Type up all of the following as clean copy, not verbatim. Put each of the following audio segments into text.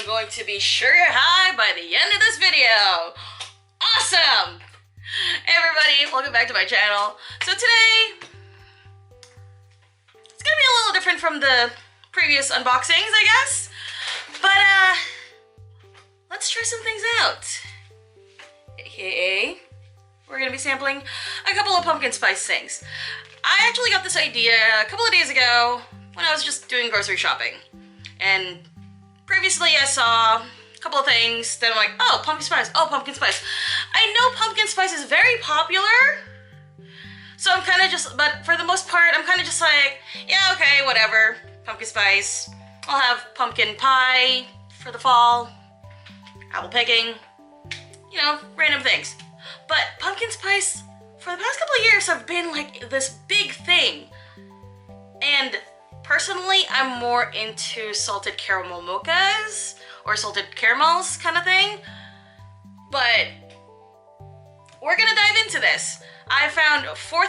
am going to be sugar high by the end of this video. Awesome! Hey everybody, welcome back to my channel. So today, it's gonna be a little different from the previous unboxings, I guess. But, let's try some things out. AKA, we're gonna be sampling a couple of pumpkin spice things. I actually got this idea a couple of days ago when I was just doing grocery shopping. And previously I saw a couple of things that I'm like, oh, pumpkin spice, oh, pumpkin spice. I know pumpkin spice is very popular, so I'm kind of just, but for the most part, I'm kind of just like, yeah, okay, whatever, pumpkin spice. I'll have pumpkin pie for the fall, apple picking, you know, random things. But pumpkin spice, for the past couple of years, have been like this big thing. And personally, I'm more into salted caramel mochas or salted caramels kind of thing. But we're gonna dive into this. I found I have four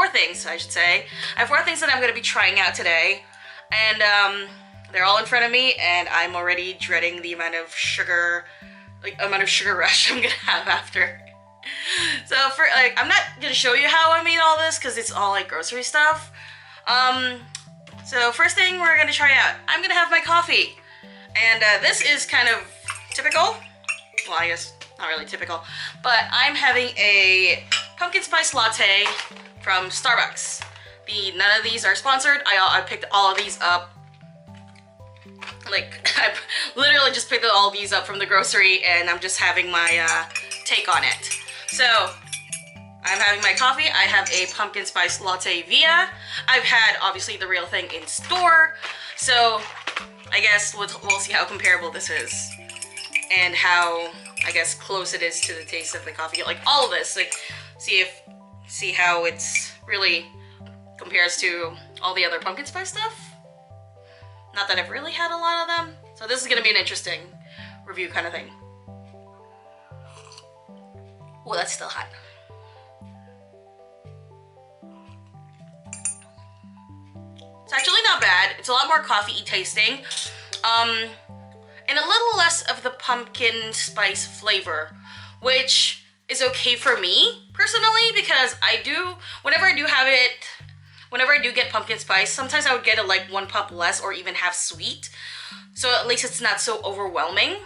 things, I should say. I have 4 things that I'm gonna be trying out today. And they're all in front of me, and I'm already dreading the amount of sugar rush I'm gonna have after. So I'm not gonna show you how I made all this because it's all like grocery stuff. So first thing we're gonna try out, I'm gonna have my coffee. And this is kind of typical. Well, I guess not really typical, but I'm having a pumpkin spice latte from Starbucks. None of these are sponsored. I picked all of these up. Like, I literally just picked all of these up from the grocery, and I'm just having my take on it. So, I'm having my coffee. I have a pumpkin spice latte via. I've had, obviously, the real thing in store. So, I guess we'll see how comparable this is. And how, I guess, close it is to the taste of the coffee. Like, all of this. Like, see how it's really compares to all the other pumpkin spice stuff. Not that I've really had a lot of them. So this is going to be an interesting review kind of thing. Oh, that's still hot. It's actually not bad. It's a lot more coffee-y tasting. And a little less of the pumpkin spice flavor, which is okay for me, personally, because whenever I do get pumpkin spice, sometimes I would get like 1 pump less or even half sweet. So at least it's not so overwhelming.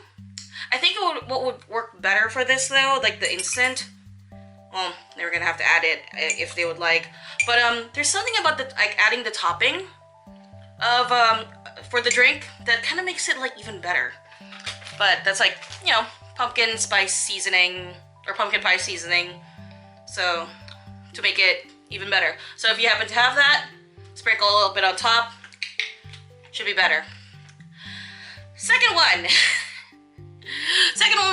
I think what would work better for this though, like the instant, well, they were gonna have to add it if they would like. But there's something about adding the topping of for the drink that kind of makes it like even better. But that's like, you know, pumpkin spice seasoning or pumpkin pie seasoning. So to make it even better. So if you happen to have that, sprinkle a little bit on top, should be better. Second one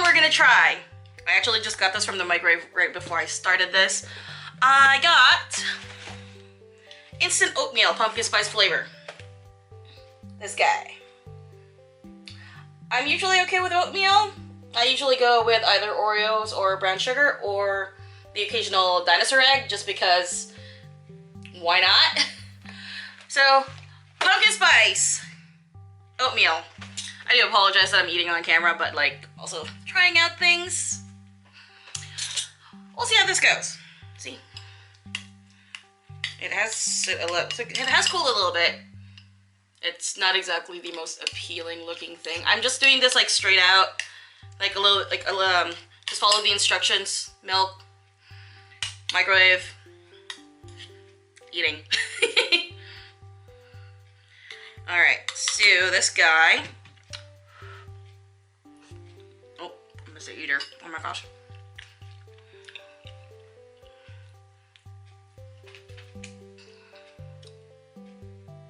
we're gonna try. I actually just got this from the microwave right before I started this. I got instant oatmeal pumpkin spice flavor. This guy. I'm usually okay with oatmeal. I usually go with either Oreos or brown sugar or the occasional dinosaur egg, just because why not? So, pumpkin spice oatmeal. I do apologize that I'm eating on camera, but like also trying out things. We'll see how this goes. See, it has cooled a little bit. It's not exactly the most appealing looking thing. I'm just doing this like straight out, just follow the instructions. Milk, microwave, eating. Alright, so this guy. Oh, I missed the eater. Oh my gosh.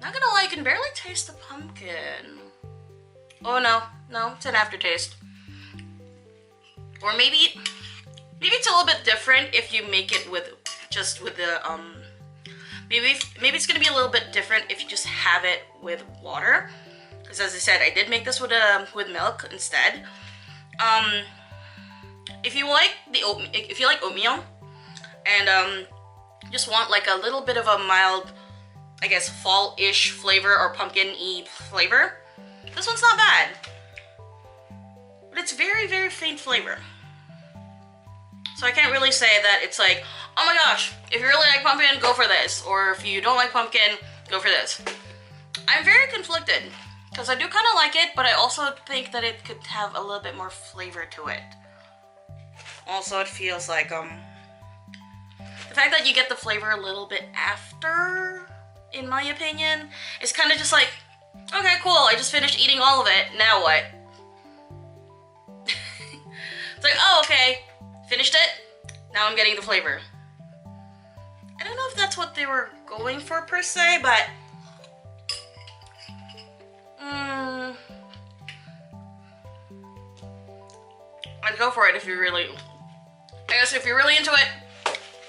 Not gonna lie, I can barely taste the pumpkin. Oh no, it's an aftertaste. Or maybe it's a little bit different if you make it with the maybe it's gonna be a little bit different if you just have it with water, because as I said, I did make this with milk instead. If you like oatmeal and just want like a little bit of a mild, I guess, fall-ish flavor or pumpkin-y flavor, This one's not bad. But it's very, very faint flavor. So I can't really say that it's like, oh my gosh, if you really like pumpkin, go for this. Or if you don't like pumpkin, go for this. I'm very conflicted. Because I do kind of like it, but I also think that it could have a little bit more flavor to it. Also, it feels like, the fact that you get the flavor a little bit after, in my opinion, is kind of just like, okay, cool, I just finished eating all of it, now what? It's like, oh, okay, finished it, now I'm getting the flavor. I don't know if that's what they were going for per se, but I'd go for it if you really, I guess if you're really into it,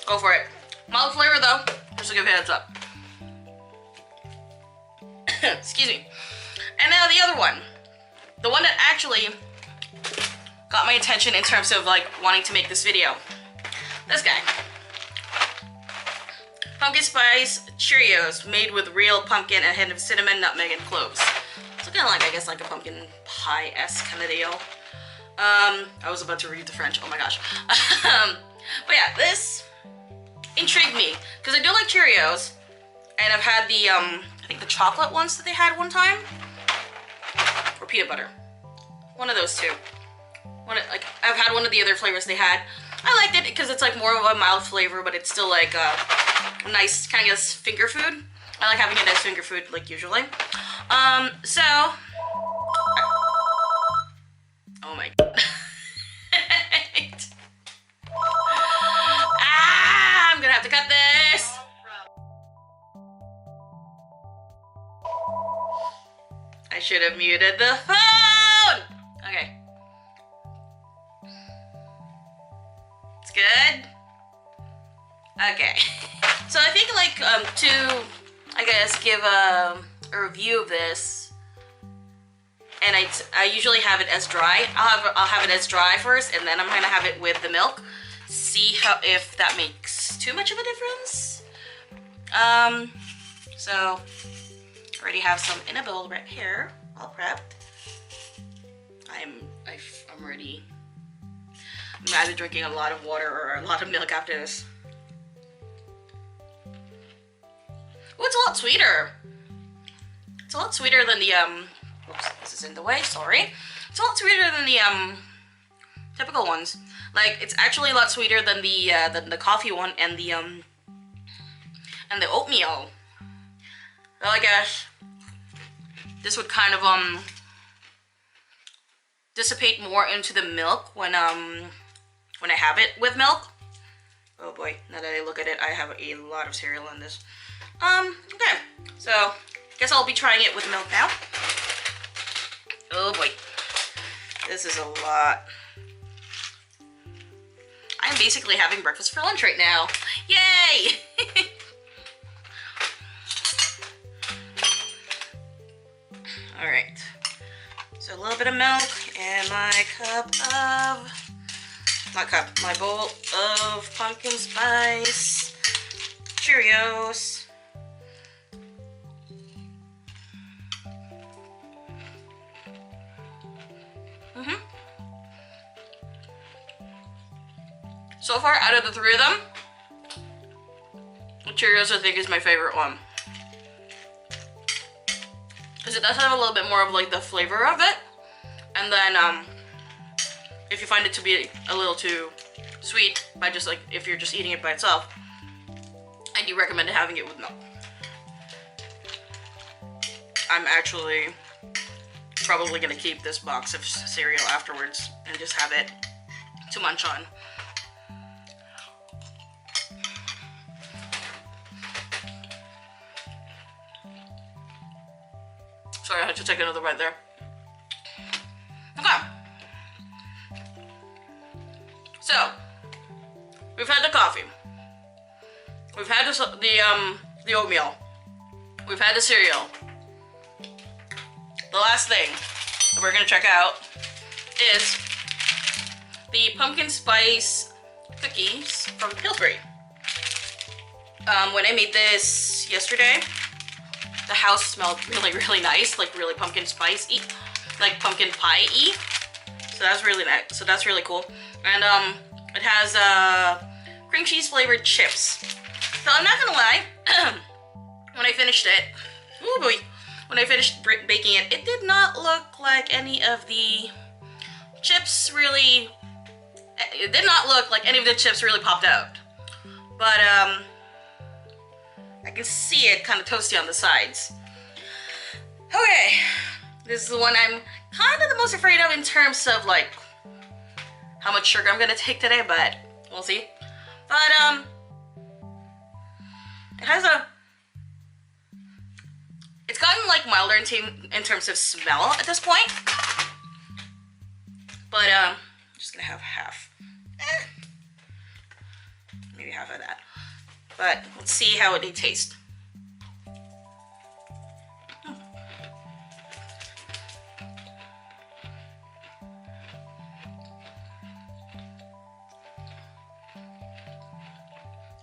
go for it. Mild flavor though, just to give you a heads up. Excuse me. And now the other one. The one that actually got my attention in terms of like wanting to make this video. This guy. Pumpkin spice Cheerios made with real pumpkin and a hint of cinnamon, nutmeg, and cloves. It's kind of like, I guess, like a pumpkin pie-esque kind of deal. I was about to read the French, oh my gosh. But yeah, this intrigued me, because I do like Cheerios, and I've had the, I think the chocolate ones that they had one time, or peanut butter. One of those two. Like, I've had one of the other flavors they had. I liked it because it's like more of a mild flavor, but it's still like a nice kind of finger food. I like having a nice finger food, like usually. So, oh my god. I'm gonna have to cut this. I should have muted the phone. Okay. It's good. Okay. So I think like to, I guess, give a review of this, and I usually have it as dry. I'll have it as dry first, and then I'm gonna have it with the milk. See if that makes too much of a difference. So I already have some in a bowl right here, all prepped. I'm ready. I'm either drinking a lot of water or a lot of milk after this. Oh, it's a lot sweeter. It's a lot sweeter than the, oops, this is in the way, sorry. It's a lot sweeter than the, typical ones. Like, it's actually a lot sweeter than the coffee one and the oatmeal. Well, I guess this would kind of, dissipate more into the milk when I have it with milk. Oh boy, now that I look at it, I have a lot of cereal in this. Okay, so I guess I'll be trying it with milk now. Oh boy, this is a lot. I'm basically having breakfast for lunch right now. Yay! Alright, so a little bit of milk and my bowl of pumpkin spice Cheerios. So far, out of the three of them, Cheerios I think is my favorite one. Because it does have a little bit more of like the flavor of it. And then if you find it to be a little too sweet, by just like, if you're just eating it by itself, I do recommend having it with milk. I'm actually probably gonna keep this box of cereal afterwards and just have it to munch on. Sorry, I had to take another bite there. Okay. So, we've had the coffee. We've had the oatmeal. We've had the cereal. The last thing that we're gonna check out is the pumpkin spice cookies from Pillsbury. When I made this yesterday, the house smelled really, really nice, like really pumpkin spice-y. like pumpkin pie-y. So that's really nice. So that's really cool. And it has cream cheese flavored chips. So I'm not gonna lie, when I finished it, oh boy, when I finished baking it, it did not look like any of the chips really. It did not look like any of the chips really popped out. But I can see it kind of toasty on the sides. Okay, this is the one I'm kind of the most afraid of in terms of like how much sugar I'm gonna take today, but we'll see. But it has it's gotten like milder in terms of smell at this point. But I'm just gonna have half. Maybe half of that. But let's see how it tastes.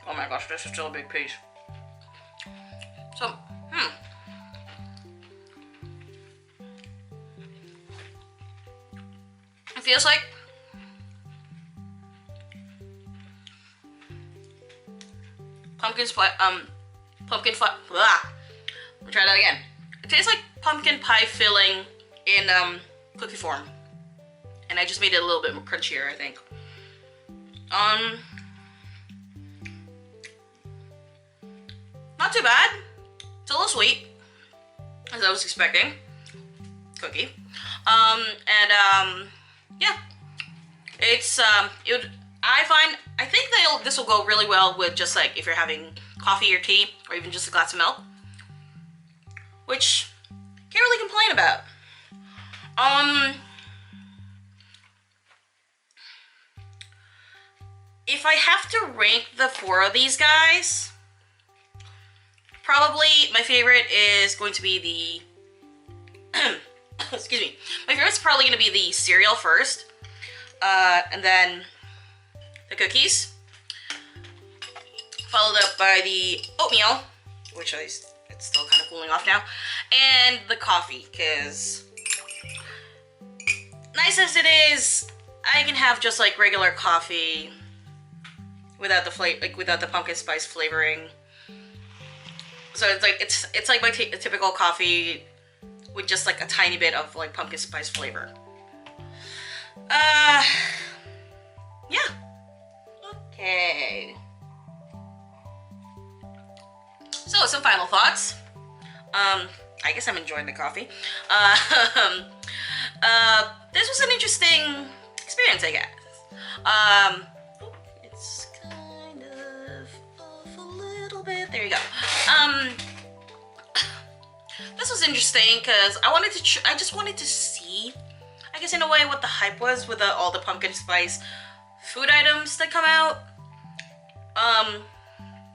Oh my gosh, this is still a big piece. So, it feels like pumpkin blah. Let me try that again. It tastes like pumpkin pie filling in cookie form, and I just made it a little bit more crunchier, I think. Not too bad. It's a little sweet, as I was expecting. Cookie. Yeah. It's I think this will go really well with just like if you're having coffee or tea or even just a glass of milk, which can't really complain about. If I have to rank the 4 of these guys, probably my favorite is going to be the excuse me. My favorite's probably going to be the cereal first, and then the cookies, followed up by the oatmeal, which it's still kind of cooling off now, and the coffee, because nice as it is, I can have just like regular coffee without the without the pumpkin spice flavoring. So it's like my typical coffee with just like a tiny bit of like pumpkin spice flavor. Yeah. Okay. So some final thoughts. I guess I'm enjoying the coffee. This was an interesting experience, I guess. It's kind of off a little bit. There you go. This was interesting because I just wanted to see, I guess in a way, what the hype was with all the pumpkin spice food items that come out.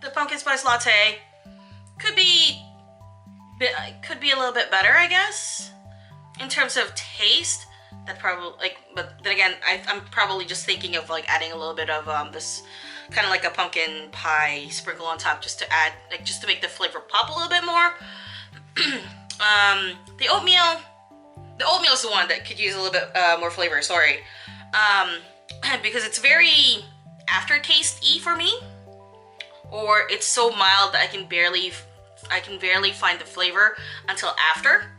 The pumpkin spice latte could be a little bit better, I guess, in terms of taste. That probably but then again, I'm probably just thinking of like adding a little bit of this kind of like a pumpkin pie sprinkle on top, just to add, like, just to make the flavor pop a little bit more. The oatmeal is the one that could use a little bit more flavor. Sorry, because it's very aftertaste-y for me, or it's so mild that I can barely find the flavor until after.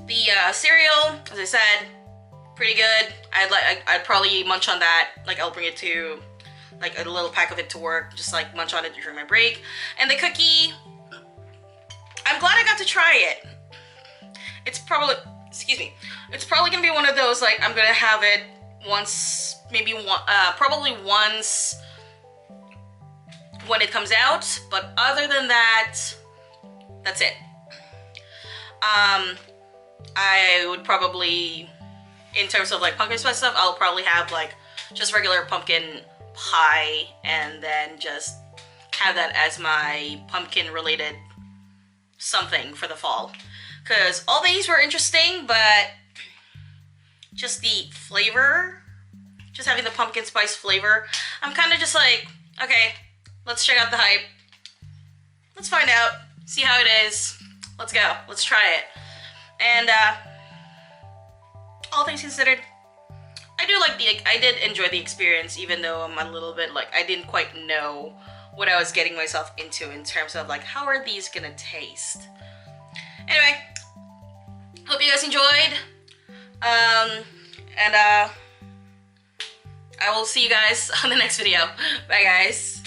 The cereal, as I said, pretty good. I'd probably munch on that. Like, I'll bring it to, like, a little pack of it to work, just like munch on it during my break. And the cookie, I'm glad I got to try it. It's probably, it's probably gonna be one of those, like, I'm gonna have it once, maybe one, probably once when it comes out, but other than that, that's it. I would probably, in terms of like pumpkin spice stuff, I'll probably have like just regular pumpkin pie and then just have that as my pumpkin related something for the fall. Because all these were interesting, but just the flavor, just having the pumpkin spice flavor, I'm kind of just like, okay, let's check out the hype. Let's find out, see how it is. Let's go, let's try it. And all things considered, I did enjoy the experience, even though I'm a little bit like, I didn't quite know what I was getting myself into in terms of like, how are these gonna taste? Anyway, hope you guys enjoyed. And I will see you guys on the next video. Bye guys.